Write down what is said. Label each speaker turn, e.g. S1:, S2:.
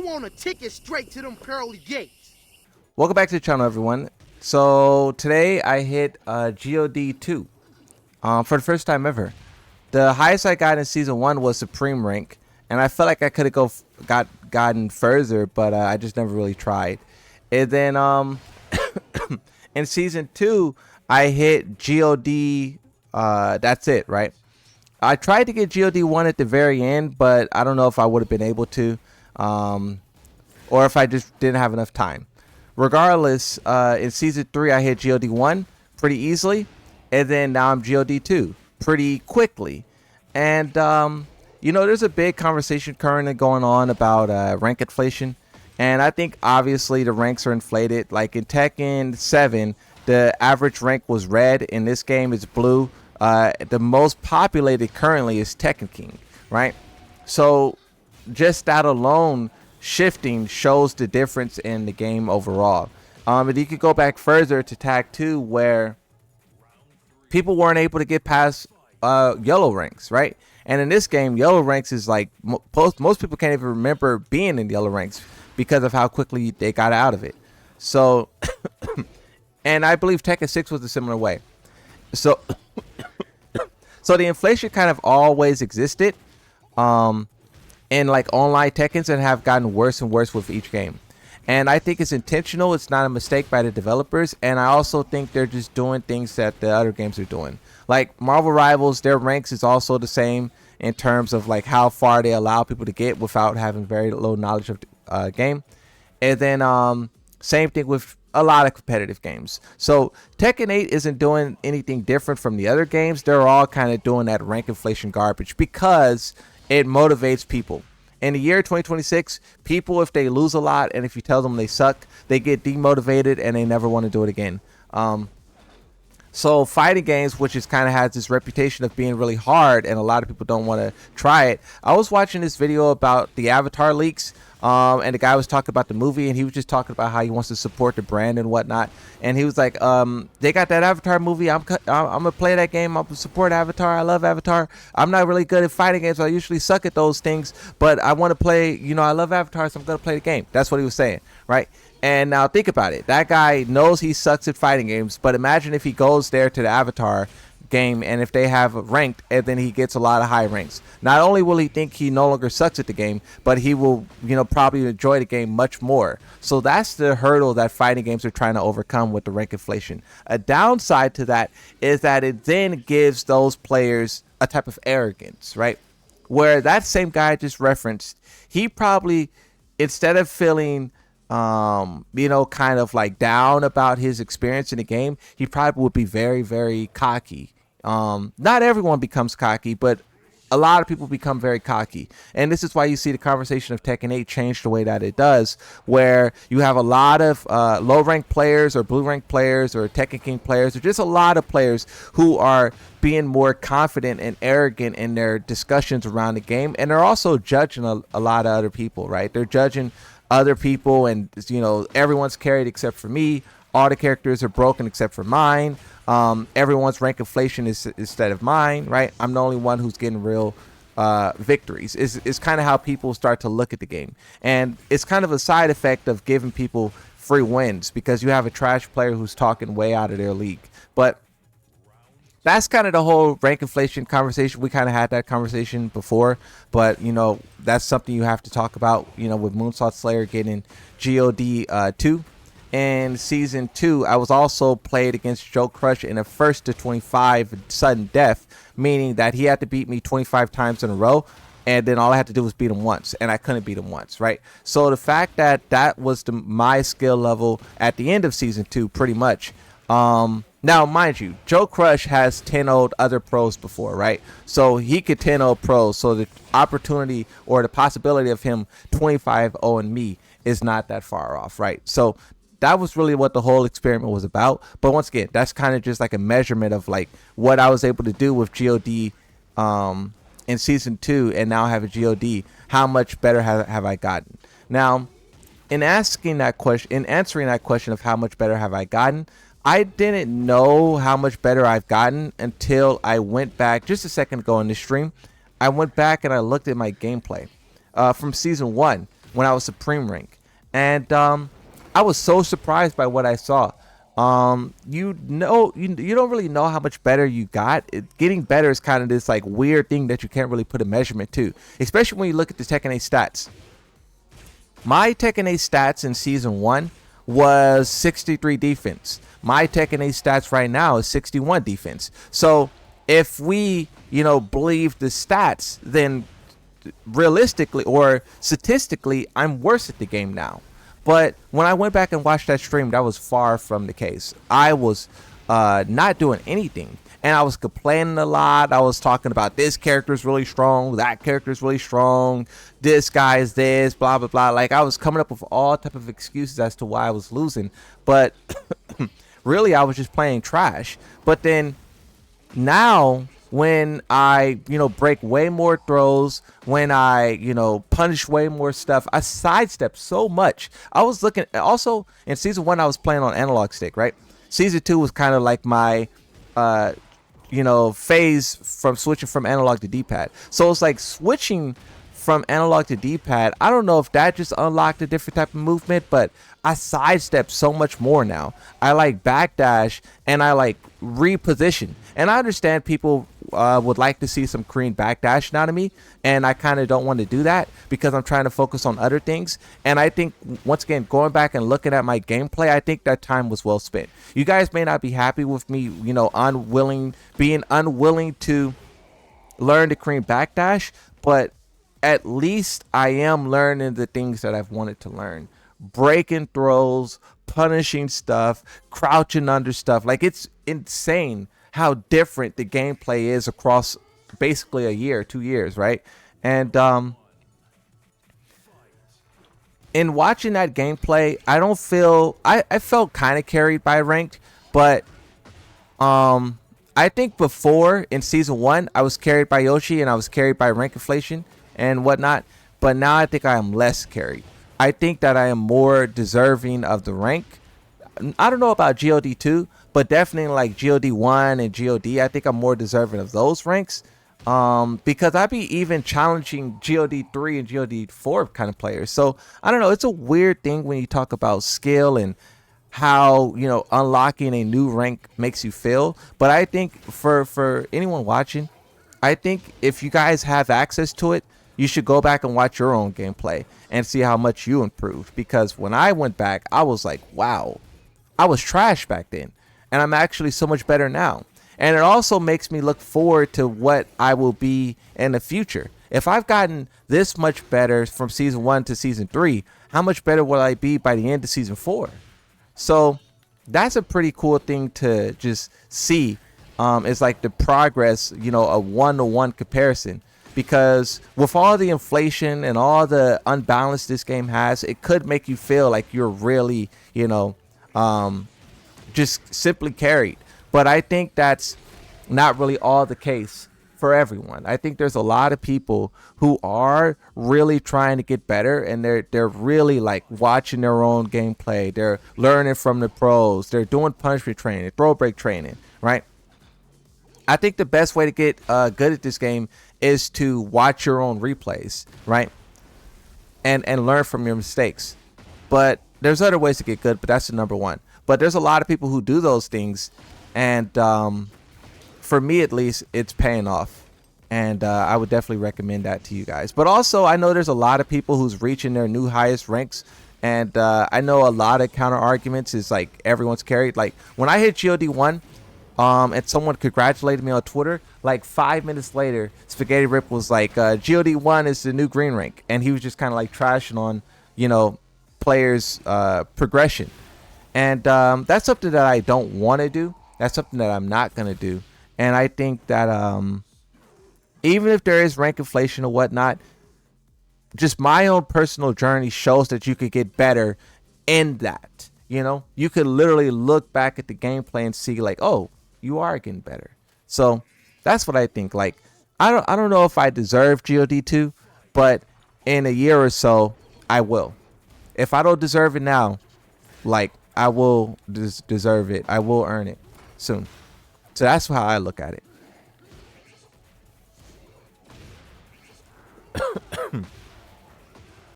S1: want a ticket straight to them pearly gates.
S2: Welcome back to the channel, everyone. So today I hit God 2 for the first time ever. The highest I got in season 1 was Supreme rank, and I felt like I could have gotten further, but I just never really tried. And then in season 2 I hit God. That's it, right? I tried to get God 1 at the very end, but I don't know if I would have been able to, or if I just didn't have enough time. Regardless, in season 3 I hit God 1 pretty easily, and then now I'm God 2 pretty quickly. And there's a big conversation currently going on about rank inflation, and I think obviously the ranks are inflated. Like in Tekken 7, the average rank was red. In this game it's blue. The most populated currently is Tekken King, right? So just that alone shifting shows the difference in the game overall. And you could go back further to Tag 2, where people weren't able to get past yellow ranks, right? And in this game, yellow ranks is like most people can't even remember being in yellow ranks because of how quickly they got out of it. So, and I believe Tekken 6 was a similar way. So, so the inflation kind of always existed. In like online Tekkens, and have gotten worse and worse with each game. And I think it's intentional. It's not a mistake by the developers. And I also think they're just doing things that the other games are doing. Like Marvel Rivals, their ranks is also the same in terms of like how far they allow people to get without having very low knowledge of the game. And then same thing with a lot of competitive games. So Tekken 8 isn't doing anything different from the other games. They're all kind of doing that rank inflation garbage because it motivates people. In the year 2026, people, if they lose a lot and if you tell them they suck, they get demotivated and they never want to do it again. So fighting games, which is kind of has this reputation of being really hard and a lot of people don't want to try it. I was watching this video about the Avatar leaks, and the guy was talking about the movie, and he was just talking about how he wants to support the brand and whatnot. And he was like, they got that Avatar movie. I'm gonna play that game. I'm gonna support Avatar. I love Avatar. I'm not really good at fighting games. I usually suck at those things, but I want to play, I love Avatar, so I'm gonna play the game. That's what he was saying, right? And now think about it. That guy knows he sucks at fighting games, but imagine if he goes there to the Avatar game and if they have ranked, and then he gets a lot of high ranks. Not only will he think he no longer sucks at the game, but he will, probably enjoy the game much more. So that's the hurdle that fighting games are trying to overcome with the rank inflation. A downside to that is that it then gives those players a type of arrogance, right? Where that same guy I just referenced, he probably, instead of feeling kind of like down about his experience in the game, he probably would be very, very cocky. Not everyone becomes cocky, but a lot of people become very cocky. And this is why you see the conversation of Tekken 8 change the way that it does, where you have a lot of low-ranked players or blue-ranked players or Tekken King players, or just a lot of players who are being more confident and arrogant in their discussions around the game. And they're also judging a lot of other people, right? They're judging other people, and everyone's carried except for me. All the characters are broken except for mine. Everyone's rank inflation is instead of mine, right? I'm the only one who's getting real victories. It's kind of how people start to look at the game, and it's kind of a side effect of giving people free wins because you have a trash player who's talking way out of their league. But that's kind of the whole rank inflation conversation. We kind of had that conversation before, but that's something you have to talk about. With Moonsault Slayer getting God 2 in season 2, I was also played against Joe Crush in a first to 25 sudden death, meaning that he had to beat me 25 times in a row, and then all I had to do was beat him once, and I couldn't beat him once, right? So the fact that that was my skill level at the end of season 2, pretty much. Now, mind you, Joe Crush has 10-0'd other pros before, right? So he could 10-0 pros. So the opportunity or the possibility of him 25-0ing me is not that far off, right? So that was really what the whole experiment was about. But once again, that's kind of just like a measurement of like what I was able to do with God in season 2, and now I have a God. How much better have I gotten? Now, in answering that question of how much better have I gotten, I didn't know how much better I've gotten until I went back just a second ago in this stream. I went back and I looked at my gameplay from season 1. when I was Supreme rank, and I was so surprised by what I saw. You don't really know how much better you got. Getting better is kind of this like weird thing that you can't really put a measurement to, especially when you look at the Tekken 8 stats. My Tekken 8 stats in season 1 was 63 defense. My Tekken 8 stats right now is 61 defense. So if we, believe the stats, then realistically or statistically, I'm worse at the game now. But when I went back and watched that stream, that was far from the case. I was not doing anything. And I was complaining a lot. I was talking about this character is really strong, that character is really strong, this guy is this, blah, blah, blah. Like, I was coming up with all type of excuses as to why I was losing. But really, I was just playing trash. But then now, when I, break way more throws, when I, punish way more stuff, I sidestep so much. I was looking, also, in Season 1, I was playing on analog stick, right? Season 2 was kind of like my phase from switching from analog to D-pad. So it's like switching from analog to D-pad. I don't know if that just unlocked a different type of movement, but I sidestep so much more now. I like backdash and I like reposition. And I understand people would like to see some Korean backdash out of me, and I kind of don't want to do that because I'm trying to focus on other things. And I think, once again, going back and looking at my gameplay, I think that time was well spent. You guys may not be happy with me, being unwilling to learn the Korean backdash, but at least I am learning the things that I've wanted to learn. Breaking throws, punishing stuff, crouching under stuff. Like, it's insane how different the gameplay is across basically a year, 2 years, right? And in watching that gameplay, I felt kind of carried by ranked, but I think before in season 1 I was carried by Yoshi and I was carried by rank inflation and whatnot, but now I think I am less carried. I think that I am more deserving of the rank. I don't know about GOD 2, but definitely like GOD 1 and GOD, I think I'm more deserving of those ranks, because I'd be even challenging GOD 3 and GOD 4 kind of players. So I don't know, it's a weird thing when you talk about skill and how unlocking a new rank makes you feel. But I think for anyone watching, I think if you guys have access to it, you should go back and watch your own gameplay and see how much you improved. Because when I went back, I was like, wow, I was trash back then, and I'm actually so much better now. And it also makes me look forward to what I will be in the future. If I've gotten this much better from season 1 to season 3, how much better will I be by the end of season 4? So that's a pretty cool thing to just see. It's like the progress, a 1-to-1 comparison. Because with all the inflation and all the unbalance this game has, it could make you feel like you're really, just simply carried. But I think that's not really all the case for everyone. I think there's a lot of people who are really trying to get better, and they're really like watching their own gameplay. They're learning from the pros. They're doing punishment training, throw break training, right? I think the best way to get good at this game is to watch your own replays, right? And learn from your mistakes. But there's other ways to get good, but that's the number one. But there's a lot of people who do those things, and for me at least, it's paying off. And I would definitely recommend that to you guys. But also, I know there's a lot of people who's reaching their new highest ranks, and I know a lot of counter arguments is like everyone's carried. Like when I hit GOD 1, and someone congratulated me on Twitter, like 5 minutes later, Spaghetti Rip was like, GOD 1 is the new green rank. And he was just kind of like trashing on, players' progression. And that's something that I don't want to do. That's something that I'm not going to do. And I think that even if there is rank inflation or whatnot, just my own personal journey shows that you could get better in that. You could literally look back at the gameplay and see like, oh, you are getting better. So that's what I think. Like, I don't know if I deserve GOD 2, but in a year or so, I will. If I don't deserve it now, like, I will deserve it. I will earn it soon. So that's how I look at it.